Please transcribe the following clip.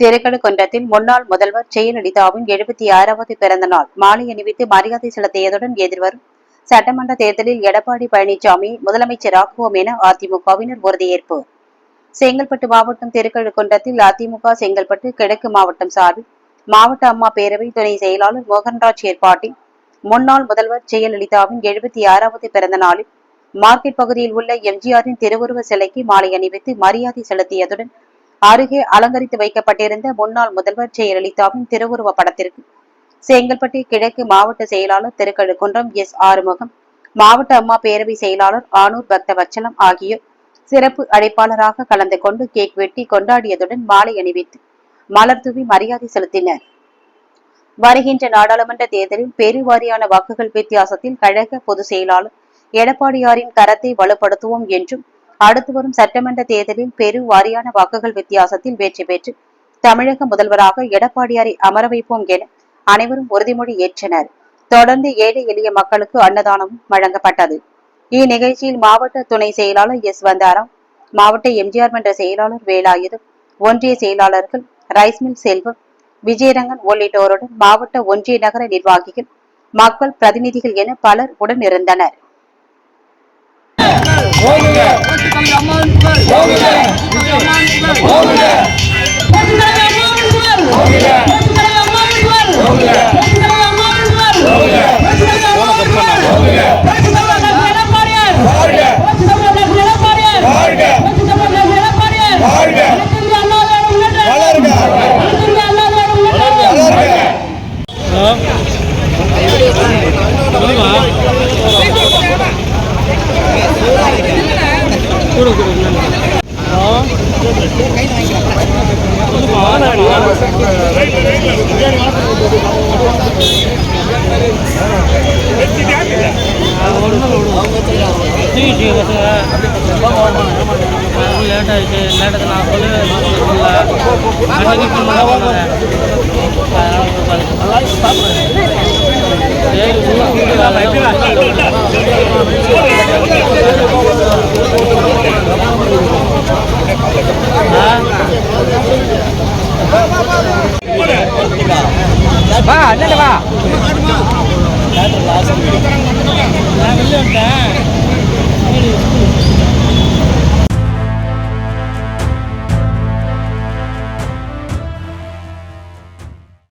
திருக்கழுக்குன்றத்தில் முன்னாள் முதல்வர் ஜெயலலிதாவின் 76வது பிறந்த நாள் மாலை அணிவித்து மரியாதை செலுத்தியதுடன் எதிர்வரும் சட்டமன்ற தேர்தலில் எடப்பாடி பழனிசாமி முதலமைச்சராக்குவோம் என அதிமுகவினர் உறுதியேற்பு. செங்கல்பட்டு மாவட்டம் திருக்கழுக்குன்றத்தில் அதிமுக செங்கல்பட்டு கிழக்கு மாவட்டம் சார்பில் மாவட்ட அம்மா பேரவை துணை செயலாளர் மோகன்ராஜ் ஏற்பாட்டில் முன்னாள் முதல்வர் ஜெயலலிதாவின் 76வது பிறந்த நாளில் மார்க்கெட் பகுதியில் உள்ள எம்ஜிஆரின் திருவுருவ சிலைக்கு மாலை அணிவித்து மரியாதை செலுத்தியதுடன் அருகே அலங்கரித்து வைக்கப்பட்டிருந்த முன்னாள் முதல்வர் ஜெயலலிதாவின் திருவுருவ படத்திற்கு செங்கல்பட்டு கிழக்கு மாவட்ட செயலாளர் திருக்கழுக்குன்றம் எஸ். ஆறுமுகம், மாவட்ட அம்மா பேரவை செயலாளர் ஆனூர் பக்தவச்சலம் ஆகியோர் சிறப்பு அழைப்பாளராக கலந்து கொண்டு கேக் வெட்டி கொண்டாடியதுடன் மாலை அணிவித்து மலர் தூவி மரியாதை செலுத்தினர். வருகின்ற நாடாளுமன்ற தேர்தலில் பெருவாரியான வாக்குகள் வித்தியாசத்தில் கழக பொதுச் செயலாளர் எடப்பாடியாரின் கரத்தை வலுப்படுத்துவோம் என்றும் அடுத்து வரும் சட்டமன்ற தேர்தலில் பெருவாரியான வாக்குகள் வித்தியாசத்தில் வெற்றி பெற்று தமிழக முதல்வராக எடப்பாடியாரை அமர வைப்போம் என அனைவரும் உறுதிமொழி ஏற்றனர். தொடர்ந்து ஏழை எளிய மக்களுக்கு அன்னதானமும் வழங்கப்பட்டது. இந்நிகழ்ச்சியில் மாவட்ட துணை செயலாளர் எஸ். வந்தாராம், மாவட்ட எம்ஜிஆர் மன்ற செயலாளர் வேலாயுதம், ஒன்றிய செயலாளர்கள் ரைஸ்மில் செல்வம், விஜயரங்கன் உள்ளிட்டோருடன் மாவட்ட ஒன்றிய நகர நிர்வாகிகள், மக்கள் பிரதிநிதிகள் என பலர் உடனிருந்தனர். லேட் ஆயிடுச்சு. லேட்டத்தில் நான் வா அண்ணன் வா நான் வெளியே வந்தேன்.